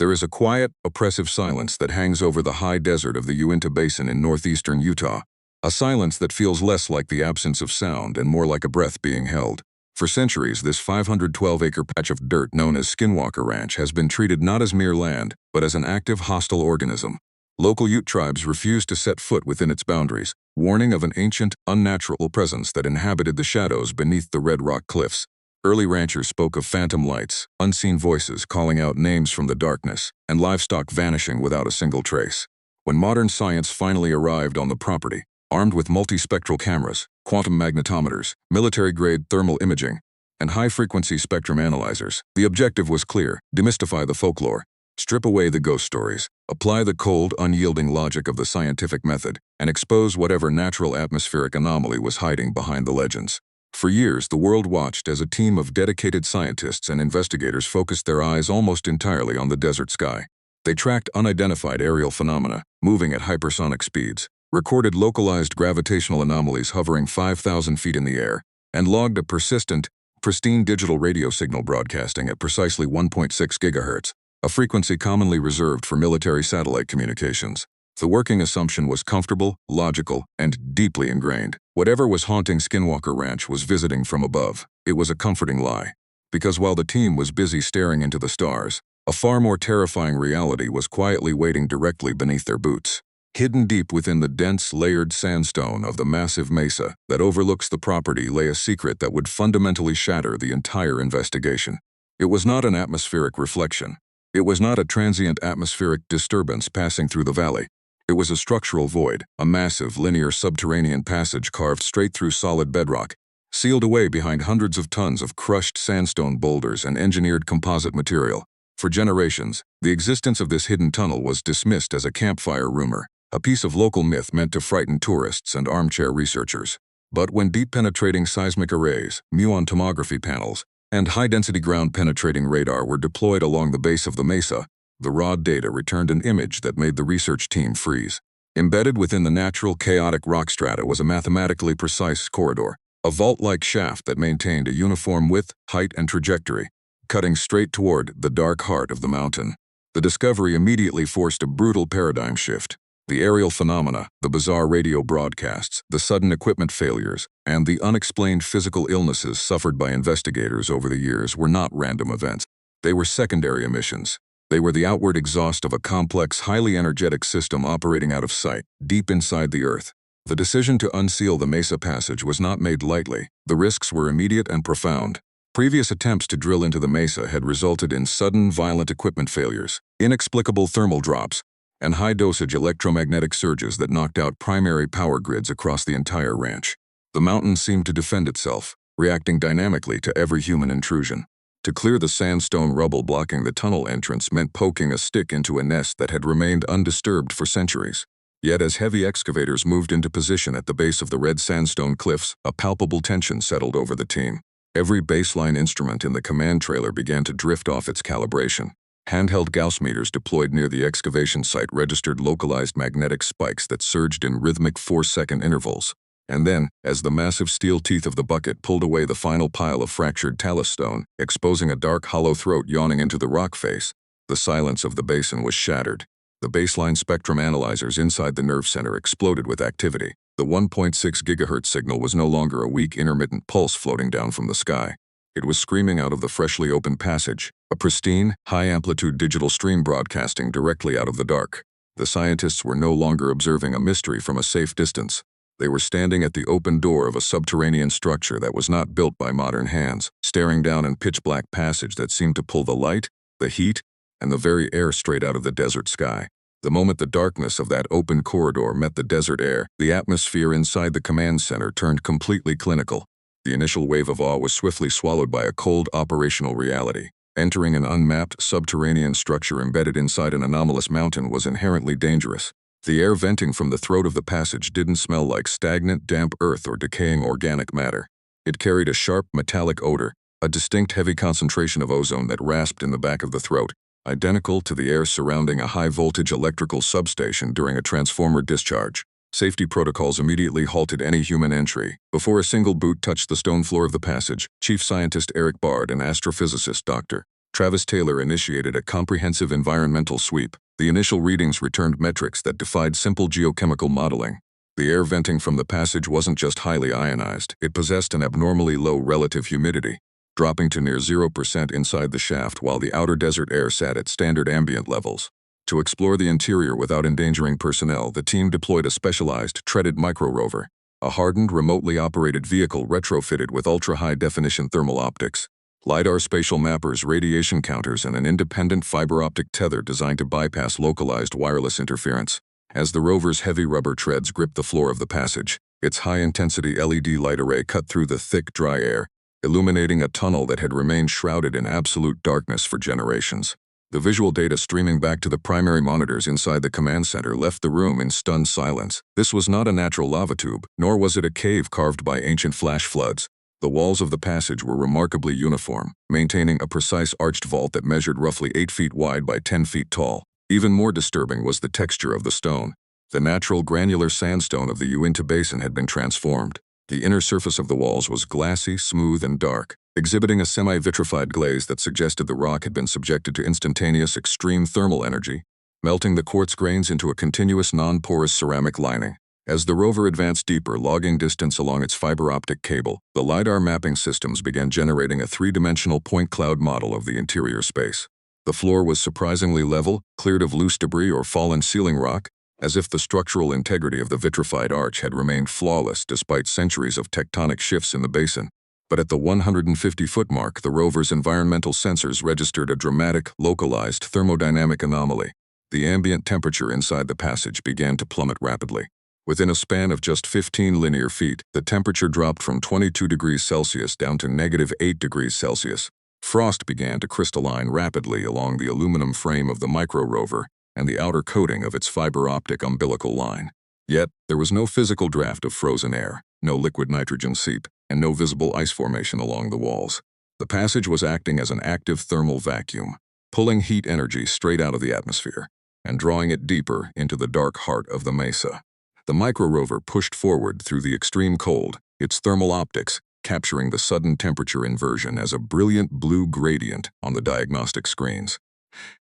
There is a quiet, oppressive silence that hangs over the high desert of the Uinta Basin in northeastern Utah, a silence that feels less like the absence of sound and more like a breath being held. For centuries, this 512-acre patch of dirt known as Skinwalker Ranch has been treated not as mere land, but as an active, hostile organism. Local Ute tribes refuse to set foot within its boundaries, warning of an ancient, unnatural presence that inhabited the shadows beneath the red rock cliffs. Early ranchers spoke of phantom lights, unseen voices calling out names from the darkness, and livestock vanishing without a single trace. When modern science finally arrived on the property, armed with multispectral cameras, quantum magnetometers, military-grade thermal imaging, and high-frequency spectrum analyzers, the objective was clear: demystify the folklore, strip away the ghost stories, apply the cold, unyielding logic of the scientific method, and expose whatever natural atmospheric anomaly was hiding behind the legends. For years, the world watched as a team of dedicated scientists and investigators focused their eyes almost entirely on the desert sky. They tracked unidentified aerial phenomena, moving at hypersonic speeds, recorded localized gravitational anomalies hovering 5,000 feet in the air, and logged a persistent, pristine digital radio signal broadcasting at precisely 1.6 gigahertz, a frequency commonly reserved for military satellite communications. The working assumption was comfortable, logical, and deeply ingrained. Whatever was haunting Skinwalker Ranch was visiting from above. It was a comforting lie. Because while the team was busy staring into the stars, a far more terrifying reality was quietly waiting directly beneath their boots. Hidden deep within the dense, layered sandstone of the massive mesa that overlooks the property lay a secret that would fundamentally shatter the entire investigation. It was not an atmospheric reflection. It was not a transient atmospheric disturbance passing through the valley. It was a structural void, a massive, linear subterranean passage carved straight through solid bedrock, sealed away behind hundreds of tons of crushed sandstone boulders and engineered composite material. For generations, the existence of this hidden tunnel was dismissed as a campfire rumor, a piece of local myth meant to frighten tourists and armchair researchers. But when deep-penetrating seismic arrays, muon tomography panels, and high-density ground-penetrating radar were deployed along the base of the mesa, the raw data returned an image that made the research team freeze. Embedded within the natural, chaotic rock strata was a mathematically precise corridor, a vault-like shaft that maintained a uniform width, height, and trajectory, cutting straight toward the dark heart of the mountain. The discovery immediately forced a brutal paradigm shift. The aerial phenomena, the bizarre radio broadcasts, the sudden equipment failures, and the unexplained physical illnesses suffered by investigators over the years were not random events. They were secondary emissions. They were the outward exhaust of a complex, highly energetic system operating out of sight, deep inside the earth. The decision to unseal the mesa passage was not made lightly. The risks were immediate and profound. Previous attempts to drill into the mesa had resulted in sudden, violent equipment failures, inexplicable thermal drops, and high-dosage electromagnetic surges that knocked out primary power grids across the entire ranch. The mountain seemed to defend itself, reacting dynamically to every human intrusion. To clear the sandstone rubble blocking the tunnel entrance meant poking a stick into a nest that had remained undisturbed for centuries. Yet as heavy excavators moved into position at the base of the red sandstone cliffs, a palpable tension settled over the team. Every baseline instrument in the command trailer began to drift off its calibration. Handheld Gauss meters deployed near the excavation site registered localized magnetic spikes that surged in rhythmic 4-second intervals. And then, as the massive steel teeth of the bucket pulled away the final pile of fractured talus stone, exposing a dark hollow throat yawning into the rock face, the silence of the basin was shattered. The baseline spectrum analyzers inside the nerve center exploded with activity. The 1.6 gigahertz signal was no longer a weak, intermittent pulse floating down from the sky. It was screaming out of the freshly opened passage, a pristine, high-amplitude digital stream broadcasting directly out of the dark. The scientists were no longer observing a mystery from a safe distance. They were standing at the open door of a subterranean structure that was not built by modern hands, staring down a pitch-black passage that seemed to pull the light, the heat, and the very air straight out of the desert sky. The moment the darkness of that open corridor met the desert air, the atmosphere inside the command center turned completely clinical. The initial wave of awe was swiftly swallowed by a cold operational reality. Entering an unmapped subterranean structure embedded inside an anomalous mountain was inherently dangerous. The air venting from the throat of the passage didn't smell like stagnant, damp earth or decaying organic matter. It carried a sharp, metallic odor, a distinct heavy concentration of ozone that rasped in the back of the throat, identical to the air surrounding a high-voltage electrical substation during a transformer discharge. Safety protocols immediately halted any human entry. Before a single boot touched the stone floor of the passage, Chief Scientist Eric Bard and astrophysicist Dr. Travis Taylor initiated a comprehensive environmental sweep. The initial readings returned metrics that defied simple geochemical modeling. The air venting from the passage wasn't just highly ionized, it possessed an abnormally low relative humidity, dropping to near 0% inside the shaft while the outer desert air sat at standard ambient levels. To explore the interior without endangering personnel, the team deployed a specialized, treaded micro-rover, a hardened, remotely operated vehicle retrofitted with ultra-high-definition thermal optics, LiDAR spatial mappers, radiation counters, and an independent fiber-optic tether designed to bypass localized wireless interference. As the rover's heavy rubber treads gripped the floor of the passage, its high-intensity LED light array cut through the thick, dry air, illuminating a tunnel that had remained shrouded in absolute darkness for generations. The visual data streaming back to the primary monitors inside the command center left the room in stunned silence. This was not a natural lava tube, nor was it a cave carved by ancient flash floods. The walls of the passage were remarkably uniform, maintaining a precise arched vault that measured roughly 8 feet wide by 10 feet tall. Even more disturbing was the texture of the stone. The natural granular sandstone of the Uinta Basin had been transformed. The inner surface of the walls was glassy, smooth, and dark, exhibiting a semi-vitrified glaze that suggested the rock had been subjected to instantaneous extreme thermal energy, melting the quartz grains into a continuous non-porous ceramic lining. As the rover advanced deeper, logging distance along its fiber-optic cable, the LiDAR mapping systems began generating a three-dimensional point cloud model of the interior space. The floor was surprisingly level, cleared of loose debris or fallen ceiling rock, as if the structural integrity of the vitrified arch had remained flawless despite centuries of tectonic shifts in the basin. But at the 150-foot mark, the rover's environmental sensors registered a dramatic, localized thermodynamic anomaly. The ambient temperature inside the passage began to plummet rapidly. Within a span of just 15 linear feet, the temperature dropped from 22 degrees Celsius down to -8 degrees Celsius. Frost began to crystalline rapidly along the aluminum frame of the micro-rover and the outer coating of its fiber-optic umbilical line. Yet, there was no physical draft of frozen air, no liquid nitrogen seep, and no visible ice formation along the walls. The passage was acting as an active thermal vacuum, pulling heat energy straight out of the atmosphere and drawing it deeper into the dark heart of the mesa. The micro-rover pushed forward through the extreme cold, its thermal optics capturing the sudden temperature inversion as a brilliant blue gradient on the diagnostic screens.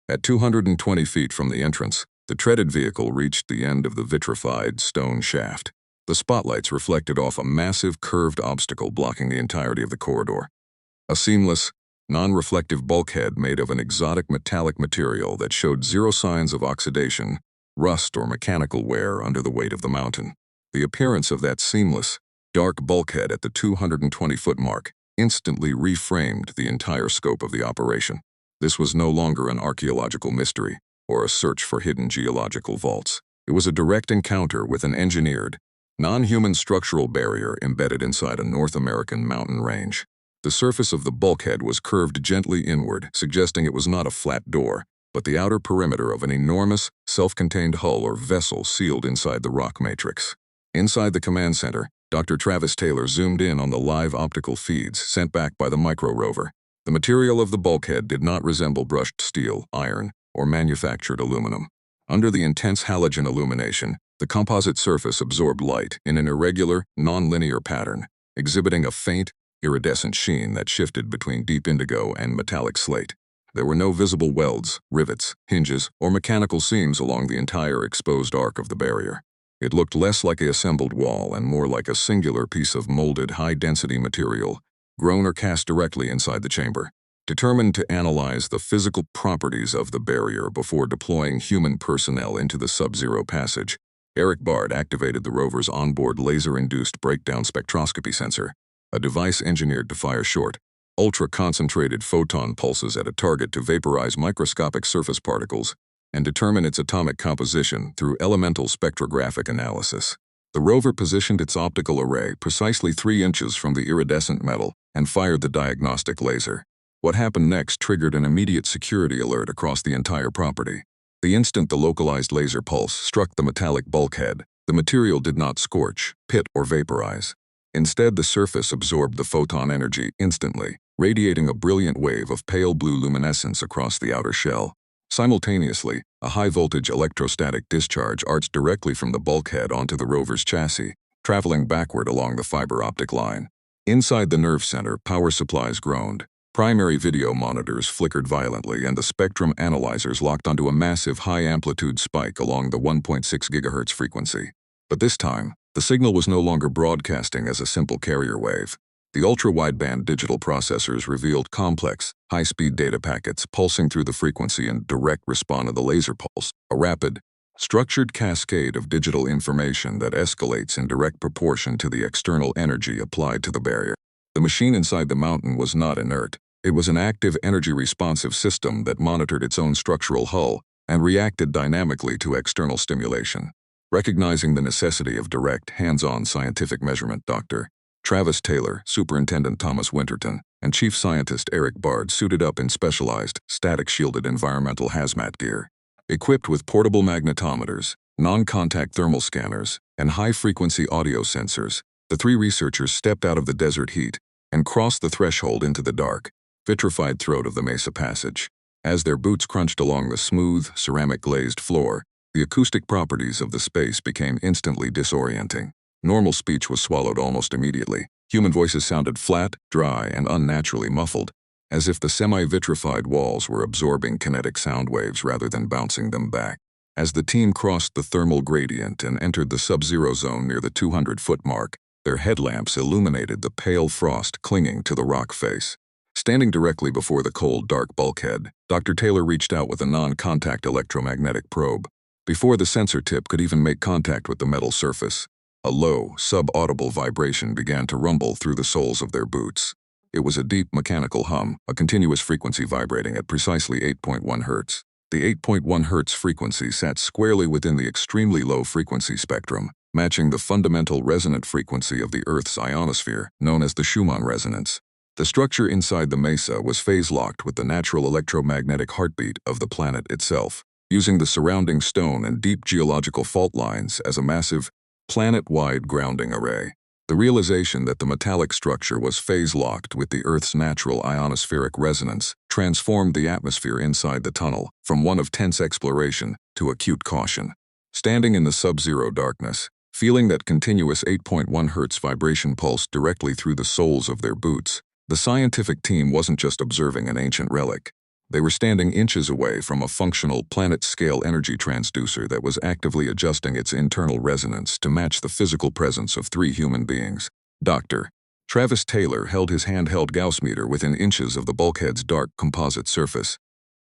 At 220 feet from the entrance, the treaded vehicle reached the end of the vitrified stone shaft. The spotlights reflected off a massive curved obstacle blocking the entirety of the corridor. A seamless, non-reflective bulkhead made of an exotic metallic material that showed zero signs of oxidation, rust, or mechanical wear under the weight of the mountain. The appearance of that seamless, dark bulkhead at the 220-foot mark instantly reframed the entire scope of the operation. This was no longer an archaeological mystery or a search for hidden geological vaults. It was a direct encounter with an engineered, non-human structural barrier embedded inside a North American mountain range. The surface of the bulkhead was curved gently inward, suggesting it was not a flat door, but the outer perimeter of an enormous, self-contained hull or vessel sealed inside the rock matrix. Inside the command center, Dr. Travis Taylor zoomed in on the live optical feeds sent back by the micro-rover. The material of the bulkhead did not resemble brushed steel, iron, or manufactured aluminum. Under the intense halogen illumination, the composite surface absorbed light in an irregular, non-linear pattern, exhibiting a faint, iridescent sheen that shifted between deep indigo and metallic slate. There were no visible welds, rivets, hinges, or mechanical seams along the entire exposed arc of the barrier. It looked less like an assembled wall and more like a singular piece of molded, high-density material, grown or cast directly inside the chamber. Determined to analyze the physical properties of the barrier before deploying human personnel into the sub-zero passage, Eric Bard activated the rover's onboard laser-induced breakdown spectroscopy sensor, a device engineered to fire short, ultra-concentrated photon pulses at a target to vaporize microscopic surface particles and determine its atomic composition through elemental spectrographic analysis. The rover positioned its optical array precisely 3 inches from the iridescent metal and fired the diagnostic laser. What happened next triggered an immediate security alert across the entire property. The instant the localized laser pulse struck the metallic bulkhead, the material did not scorch, pit, or vaporize. Instead, the surface absorbed the photon energy instantly, radiating a brilliant wave of pale blue luminescence across the outer shell. Simultaneously, a high-voltage electrostatic discharge arced directly from the bulkhead onto the rover's chassis, traveling backward along the fiber optic line. Inside the nerve center, power supplies groaned, Primary video monitors flickered violently and the spectrum analyzers locked onto a massive high-amplitude spike along the 1.6 GHz frequency. But this time, the signal was no longer broadcasting as a simple carrier wave. The ultra-wideband digital processors revealed complex, high-speed data packets pulsing through the frequency in direct response to the laser pulse, a rapid, structured cascade of digital information that escalates in direct proportion to the external energy applied to the barrier. The machine inside the mountain was not inert. It was an active energy-responsive system that monitored its own structural hull and reacted dynamically to external stimulation. Recognizing the necessity of direct, hands-on scientific measurement, Dr. Travis Taylor, Superintendent Thomas Winterton, and Chief Scientist Eric Bard suited up in specialized, static-shielded environmental hazmat gear. Equipped with portable magnetometers, non-contact thermal scanners, and high-frequency audio sensors, the three researchers stepped out of the desert heat and crossed the threshold into the dark, vitrified throat of the mesa passage. As their boots crunched along the smooth, ceramic-glazed floor, the acoustic properties of the space became instantly disorienting. Normal speech was swallowed almost immediately. Human voices sounded flat, dry, and unnaturally muffled, as if the semi-vitrified walls were absorbing kinetic sound waves rather than bouncing them back. As the team crossed the thermal gradient and entered the sub-zero zone near the 200-foot mark, their headlamps illuminated the pale frost clinging to the rock face. Standing directly before the cold, dark bulkhead, Dr. Taylor reached out with a non-contact electromagnetic probe. Before the sensor tip could even make contact with the metal surface, a low, sub-audible vibration began to rumble through the soles of their boots. It was a deep mechanical hum, a continuous frequency vibrating at precisely 8.1 Hz. The 8.1 Hz frequency sat squarely within the extremely low frequency spectrum, matching the fundamental resonant frequency of the Earth's ionosphere, known as the Schumann resonance. The structure inside the mesa was phase-locked with the natural electromagnetic heartbeat of the planet itself, using the surrounding stone and deep geological fault lines as a massive, planet-wide grounding array. The realization that the metallic structure was phase-locked with the Earth's natural ionospheric resonance transformed the atmosphere inside the tunnel from one of tense exploration to acute caution. Standing in the sub-zero darkness, feeling that continuous 8.1 Hz vibration pulse directly through the soles of their boots, the scientific team wasn't just observing an ancient relic. They were standing inches away from a functional planet-scale energy transducer that was actively adjusting its internal resonance to match the physical presence of three human beings. Dr. Travis Taylor held his handheld Gauss meter within inches of the bulkhead's dark composite surface.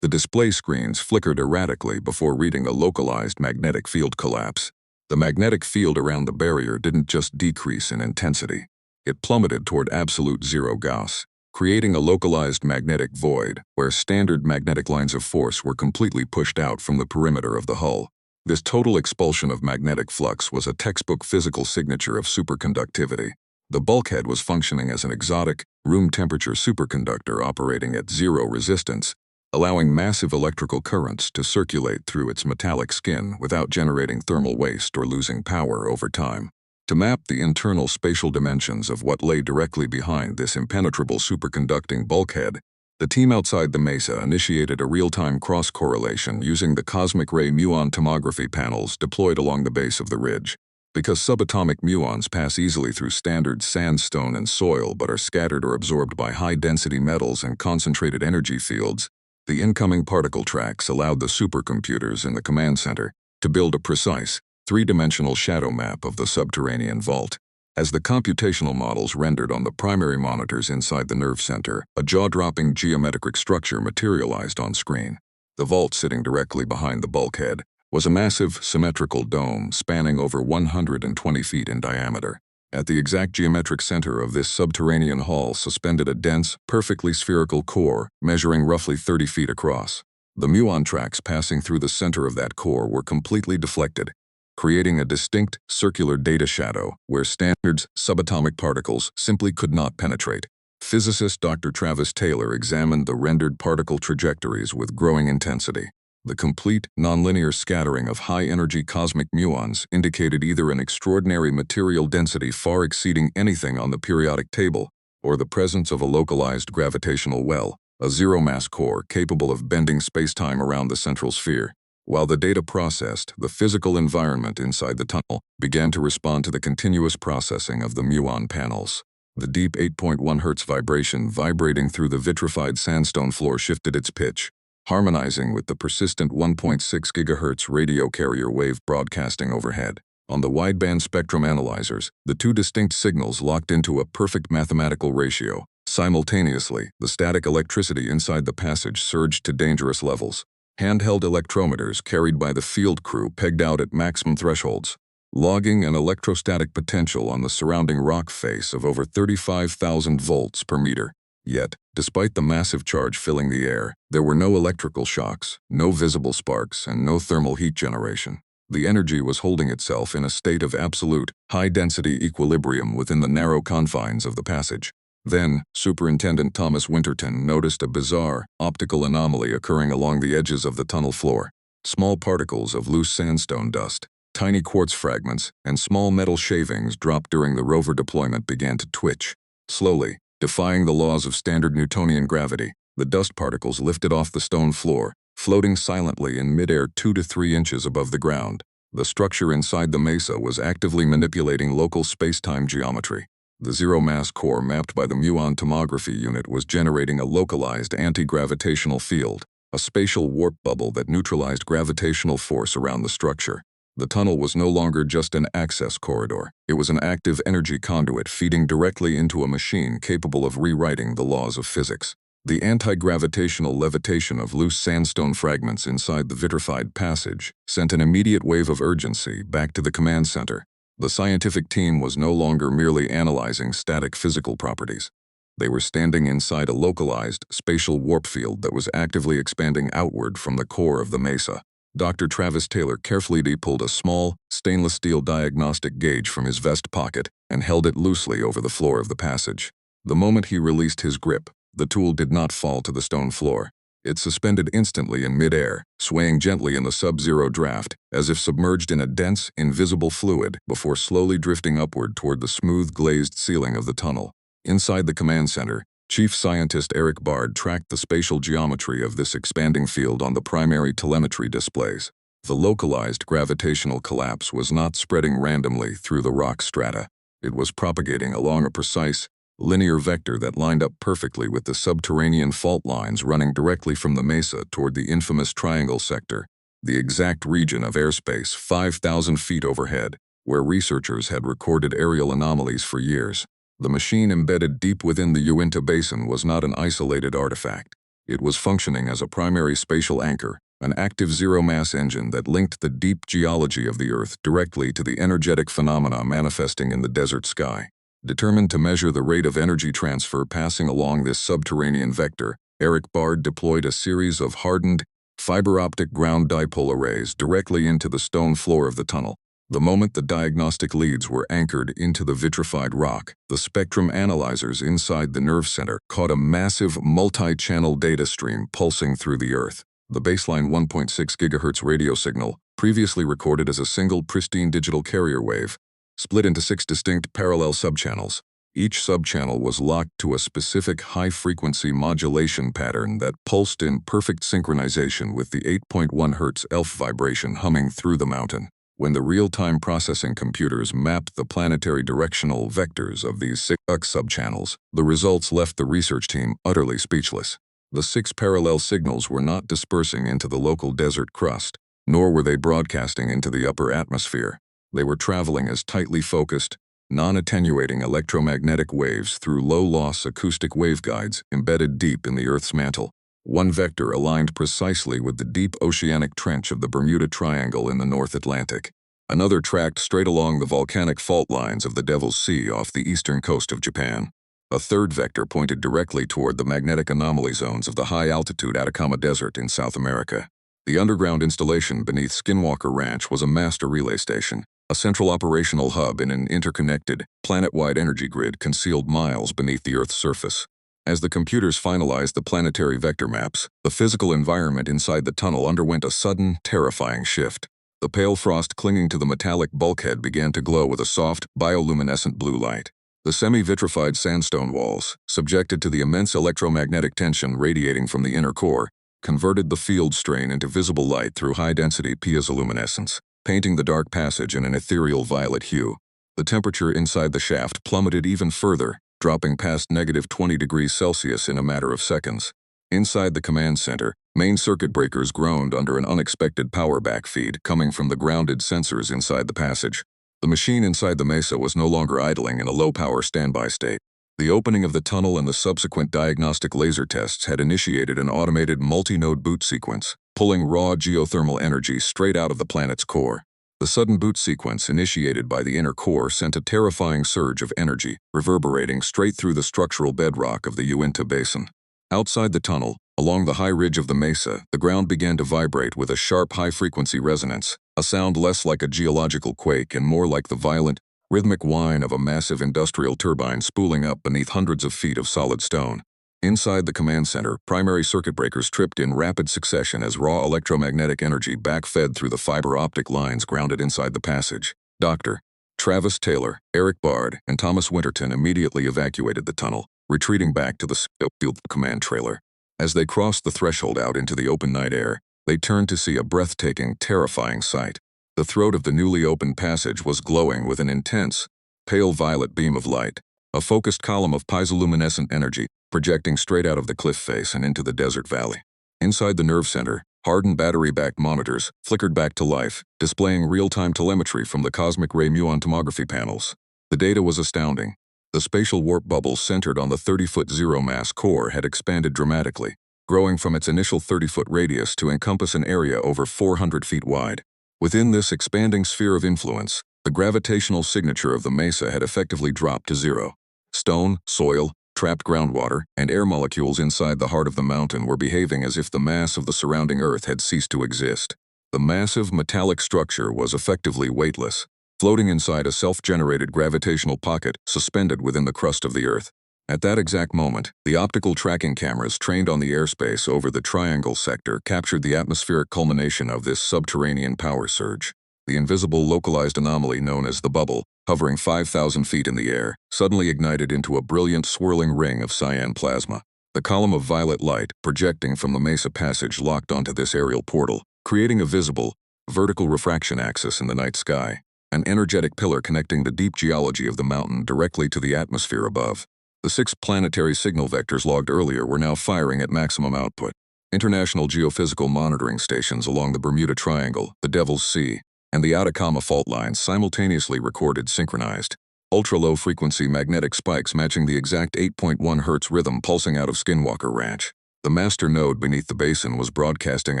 The display screens flickered erratically before reading a localized magnetic field collapse. The magnetic field around the barrier didn't just decrease in intensity. It plummeted toward absolute zero Gauss, creating a localized magnetic void where standard magnetic lines of force were completely pushed out from the perimeter of the hull. This total expulsion of magnetic flux was a textbook physical signature of superconductivity. The bulkhead was functioning as an exotic, room-temperature superconductor operating at zero resistance, allowing massive electrical currents to circulate through its metallic skin without generating thermal waste or losing power over time. To map the internal spatial dimensions of what lay directly behind this impenetrable superconducting bulkhead, the team outside the mesa initiated a real-time cross-correlation using the cosmic ray muon tomography panels deployed along the base of the ridge. Because subatomic muons pass easily through standard sandstone and soil but are scattered or absorbed by high-density metals and concentrated energy fields, the incoming particle tracks allowed the supercomputers in the command center to build a precise, three-dimensional shadow map of the subterranean vault. As the computational models rendered on the primary monitors inside the nerve center, a jaw-dropping geometric structure materialized on screen. The vault sitting directly behind the bulkhead was a massive, symmetrical dome spanning over 120 feet in diameter. At the exact geometric center of this subterranean hall suspended a dense, perfectly spherical core measuring roughly 30 feet across. The muon tracks passing through the center of that core were completely deflected, creating a distinct, circular data shadow where standard subatomic particles simply could not penetrate. Physicist Dr. Travis Taylor examined the rendered particle trajectories with growing intensity. The complete, nonlinear scattering of high-energy cosmic muons indicated either an extraordinary material density far exceeding anything on the periodic table, or the presence of a localized gravitational well, a zero-mass core capable of bending spacetime around the central sphere. While the data processed, the physical environment inside the tunnel began to respond to the continuous processing of the muon panels. The deep 8.1 Hz vibration vibrating through the vitrified sandstone floor shifted its pitch, harmonizing with the persistent 1.6 GHz radio carrier wave broadcasting overhead. On the wideband spectrum analyzers, the two distinct signals locked into a perfect mathematical ratio. Simultaneously, the static electricity inside the passage surged to dangerous levels. Handheld electrometers carried by the field crew pegged out at maximum thresholds, logging an electrostatic potential on the surrounding rock face of over 35,000 volts per meter. Yet, despite the massive charge filling the air, there were no electrical shocks, no visible sparks, and no thermal heat generation. The energy was holding itself in a state of absolute, high-density equilibrium within the narrow confines of the passage. Then, Superintendent Thomas Winterton noticed a bizarre, optical anomaly occurring along the edges of the tunnel floor. Small particles of loose sandstone dust, tiny quartz fragments, and small metal shavings dropped during the rover deployment began to twitch. Slowly, defying the laws of standard Newtonian gravity, the dust particles lifted off the stone floor, floating silently in midair 2 to 3 inches above the ground. The structure inside the mesa was actively manipulating local space-time geometry. The zero-mass core mapped by the muon tomography unit was generating a localized anti-gravitational field, a spatial warp bubble that neutralized gravitational force around the structure. The tunnel was no longer just an access corridor. It was an active energy conduit feeding directly into a machine capable of rewriting the laws of physics. The anti-gravitational levitation of loose sandstone fragments inside the vitrified passage sent an immediate wave of urgency back to the command center. The scientific team was no longer merely analyzing static physical properties. They were standing inside a localized, spatial warp field that was actively expanding outward from the core of the mesa. Dr. Travis Taylor carefully pulled a small, stainless steel diagnostic gauge from his vest pocket and held it loosely over the floor of the passage. The moment he released his grip, the tool did not fall to the stone floor. It suspended instantly in midair, swaying gently in the sub-zero draft, as if submerged in a dense, invisible fluid before slowly drifting upward toward the smooth, glazed ceiling of the tunnel. Inside the command center, Chief Scientist Eric Bard tracked the spatial geometry of this expanding field on the primary telemetry displays. The localized gravitational collapse was not spreading randomly through the rock strata. It was propagating along a precise, linear vector that lined up perfectly with the subterranean fault lines running directly from the mesa toward the infamous triangle sector, the exact region of airspace 5,000 feet overhead, where researchers had recorded aerial anomalies for years. The machine embedded deep within the Uinta Basin was not an isolated artifact. It was functioning as a primary spatial anchor, an active zero-mass engine that linked the deep geology of the Earth directly to the energetic phenomena manifesting in the desert sky. Determined to measure the rate of energy transfer passing along this subterranean vector, Eric Bard deployed a series of hardened, fiber-optic ground dipole arrays directly into the stone floor of the tunnel. The moment the diagnostic leads were anchored into the vitrified rock, the spectrum analyzers inside the nerve center caught a massive multi-channel data stream pulsing through the Earth. The baseline 1.6 GHz radio signal, previously recorded as a single pristine digital carrier wave, split into 6 distinct parallel subchannels. Each subchannel was locked to a specific high-frequency modulation pattern that pulsed in perfect synchronization with the 8.1 Hz ELF vibration humming through the mountain. When the real-time processing computers mapped the planetary directional vectors of these 6 subchannels, the results left the research team utterly speechless. The 6 parallel signals were not dispersing into the local desert crust, nor were they broadcasting into the upper atmosphere. They were traveling as tightly focused, non-attenuating electromagnetic waves through low-loss acoustic waveguides embedded deep in the Earth's mantle. One vector aligned precisely with the deep oceanic trench of the Bermuda Triangle in the North Atlantic. Another tracked straight along the volcanic fault lines of the Devil's Sea off the eastern coast of Japan. A third vector pointed directly toward the magnetic anomaly zones of the high-altitude Atacama Desert in South America. The underground installation beneath Skinwalker Ranch was a master relay station, a central operational hub in an interconnected, planet-wide energy grid concealed miles beneath the Earth's surface. As the computers finalized the planetary vector maps, the physical environment inside the tunnel underwent a sudden, terrifying shift. The pale frost clinging to the metallic bulkhead began to glow with a soft, bioluminescent blue light. The semi-vitrified sandstone walls, subjected to the immense electromagnetic tension radiating from the inner core, converted the field strain into visible light through high-density piezoluminescence, painting the dark passage in an ethereal violet hue. The temperature inside the shaft plummeted even further, dropping past -20 degrees Celsius in a matter of seconds. Inside the command center, main circuit breakers groaned under an unexpected power backfeed coming from the grounded sensors inside the passage. The machine inside the mesa was no longer idling in a low-power standby state. The opening of the tunnel and the subsequent diagnostic laser tests had initiated an automated multi-node boot sequence, pulling raw geothermal energy straight out of the planet's core. The sudden boot sequence initiated by the inner core sent a terrifying surge of energy, reverberating straight through the structural bedrock of the Uinta Basin. Outside the tunnel, along the high ridge of the mesa, the ground began to vibrate with a sharp high-frequency resonance, a sound less like a geological quake and more like the violent, rhythmic whine of a massive industrial turbine spooling up beneath hundreds of feet of solid stone. Inside the command center, primary circuit breakers tripped in rapid succession as raw electromagnetic energy backfed through the fiber optic lines grounded inside the passage. Dr. Travis Taylor, Eric Bard, and Thomas Winterton immediately evacuated the tunnel, retreating back to the field command trailer. As they crossed the threshold out into the open night air, they turned to see a breathtaking, terrifying sight. The throat of the newly opened passage was glowing with an intense, pale violet beam of light, a focused column of piezoluminescent energy projecting straight out of the cliff face and into the desert valley. Inside the nerve center, hardened battery-backed monitors flickered back to life, displaying real-time telemetry from the cosmic ray muon tomography panels. The data was astounding. The spatial warp bubble centered on the 30-foot zero-mass core had expanded dramatically, growing from its initial 30-foot radius to encompass an area over 400 feet wide. Within this expanding sphere of influence, the gravitational signature of the mesa had effectively dropped to zero. Stone, soil, trapped groundwater, and air molecules inside the heart of the mountain were behaving as if the mass of the surrounding Earth had ceased to exist. The massive metallic structure was effectively weightless, floating inside a self-generated gravitational pocket suspended within the crust of the Earth. At that exact moment, the optical tracking cameras trained on the airspace over the Triangle sector captured the atmospheric culmination of this subterranean power surge. The invisible localized anomaly known as the bubble, hovering 5,000 feet in the air, suddenly ignited into a brilliant swirling ring of cyan plasma. The column of violet light projecting from the mesa passage locked onto this aerial portal, creating a visible, vertical refraction axis in the night sky, an energetic pillar connecting the deep geology of the mountain directly to the atmosphere above. The 6 planetary signal vectors logged earlier were now firing at maximum output. International geophysical monitoring stations along the Bermuda Triangle, the Devil's Sea, and the Atacama fault lines simultaneously recorded synchronized, ultra-low frequency magnetic spikes matching the exact 8.1 Hz rhythm pulsing out of Skinwalker Ranch. The master node beneath the basin was broadcasting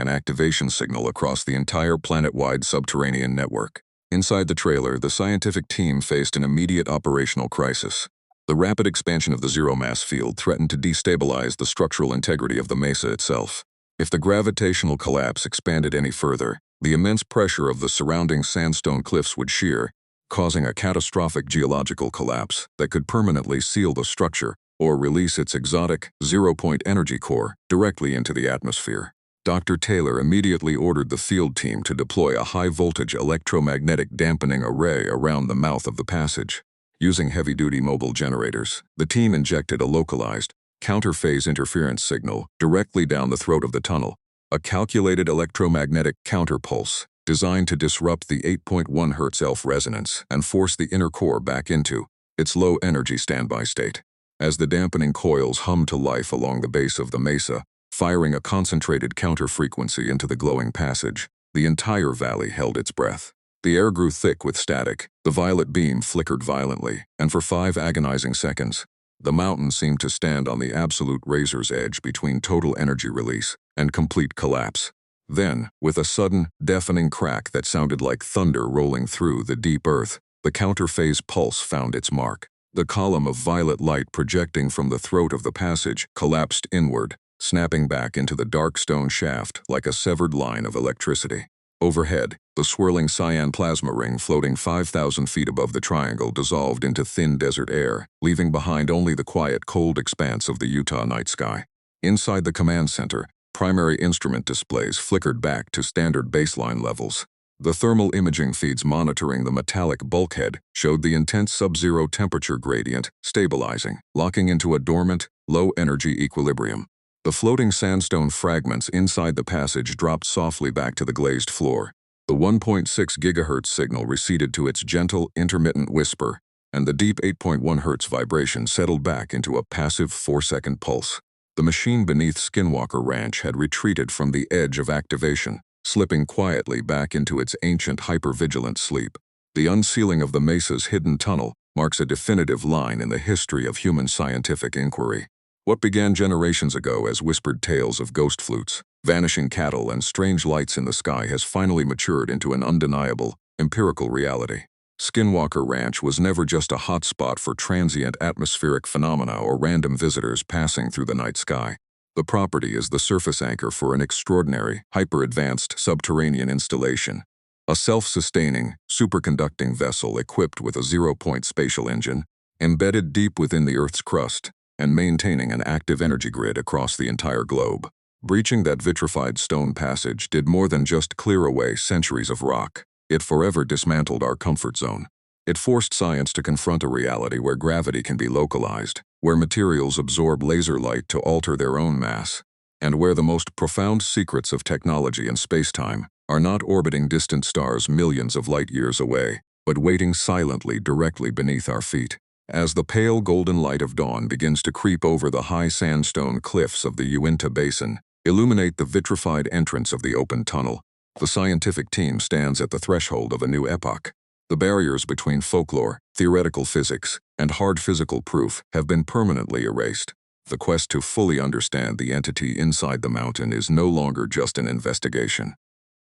an activation signal across the entire planet-wide subterranean network. Inside the trailer, the scientific team faced an immediate operational crisis. The rapid expansion of the zero-mass field threatened to destabilize the structural integrity of the mesa itself. If the gravitational collapse expanded any further, the immense pressure of the surrounding sandstone cliffs would shear, causing a catastrophic geological collapse that could permanently seal the structure or release its exotic, zero-point energy core directly into the atmosphere. Dr. Taylor immediately ordered the field team to deploy a high-voltage electromagnetic dampening array around the mouth of the passage. Using heavy-duty mobile generators, the team injected a localized, counter-phase interference signal directly down the throat of the tunnel, a calculated electromagnetic counterpulse designed to disrupt the 8.1 Hz ELF resonance and force the inner core back into its low-energy standby state. As the dampening coils hummed to life along the base of the mesa, firing a concentrated counter-frequency into the glowing passage, the entire valley held its breath. The air grew thick with static, the violet beam flickered violently, and for 5 agonizing seconds, the mountain seemed to stand on the absolute razor's edge between total energy release and complete collapse. Then, with a sudden, deafening crack that sounded like thunder rolling through the deep earth, the counter-phase pulse found its mark. The column of violet light projecting from the throat of the passage collapsed inward, snapping back into the dark stone shaft like a severed line of electricity. Overhead, the swirling cyan plasma ring floating 5,000 feet above the triangle dissolved into thin desert air, leaving behind only the quiet, cold expanse of the Utah night sky. Inside the command center, primary instrument displays flickered back to standard baseline levels. The thermal imaging feeds monitoring the metallic bulkhead showed the intense sub-zero temperature gradient stabilizing, locking into a dormant, low-energy equilibrium. The floating sandstone fragments inside the passage dropped softly back to the glazed floor. The 1.6 GHz signal receded to its gentle, intermittent whisper, and the deep 8.1 Hz vibration settled back into a passive 4-second pulse. The machine beneath Skinwalker Ranch had retreated from the edge of activation, slipping quietly back into its ancient hypervigilant sleep. The unsealing of the mesa's hidden tunnel marks a definitive line in the history of human scientific inquiry. What began generations ago as whispered tales of ghost flutes, vanishing cattle, and strange lights in the sky has finally matured into an undeniable, empirical reality. Skinwalker Ranch was never just a hotspot for transient atmospheric phenomena or random visitors passing through the night sky. The property is the surface anchor for an extraordinary, hyper-advanced subterranean installation. A self-sustaining, superconducting vessel equipped with a zero-point spatial engine, embedded deep within the Earth's crust, and maintaining an active energy grid across the entire globe. Breaching that vitrified stone passage did more than just clear away centuries of rock. It forever dismantled our comfort zone. It forced science to confront a reality where gravity can be localized, where materials absorb laser light to alter their own mass, and where the most profound secrets of technology and space-time are not orbiting distant stars millions of light-years away, but waiting silently directly beneath our feet. As the pale golden light of dawn begins to creep over the high sandstone cliffs of the Uinta Basin, illuminate the vitrified entrance of the open tunnel, the scientific team stands at the threshold of a new epoch. The barriers between folklore, theoretical physics, and hard physical proof have been permanently erased. The quest to fully understand the entity inside the mountain is no longer just an investigation.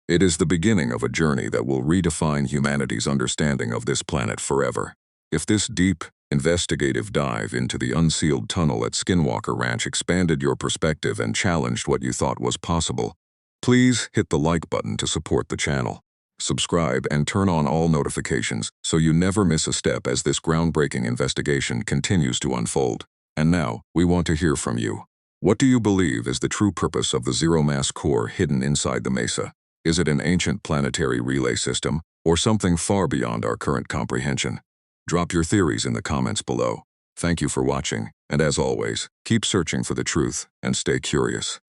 It is the beginning of a journey that will redefine humanity's understanding of this planet forever. If this deep, investigative dive into the unsealed tunnel at Skinwalker Ranch expanded your perspective and challenged what you thought was possible, please hit the like button to support the channel. Subscribe and turn on all notifications so you never miss a step as this groundbreaking investigation continues to unfold. And now, we want to hear from you. What do you believe is the true purpose of the zero-mass core hidden inside the mesa? Is it an ancient planetary relay system, or something far beyond our current comprehension? Drop your theories in the comments below. Thank you for watching, and as always, keep searching for the truth and stay curious.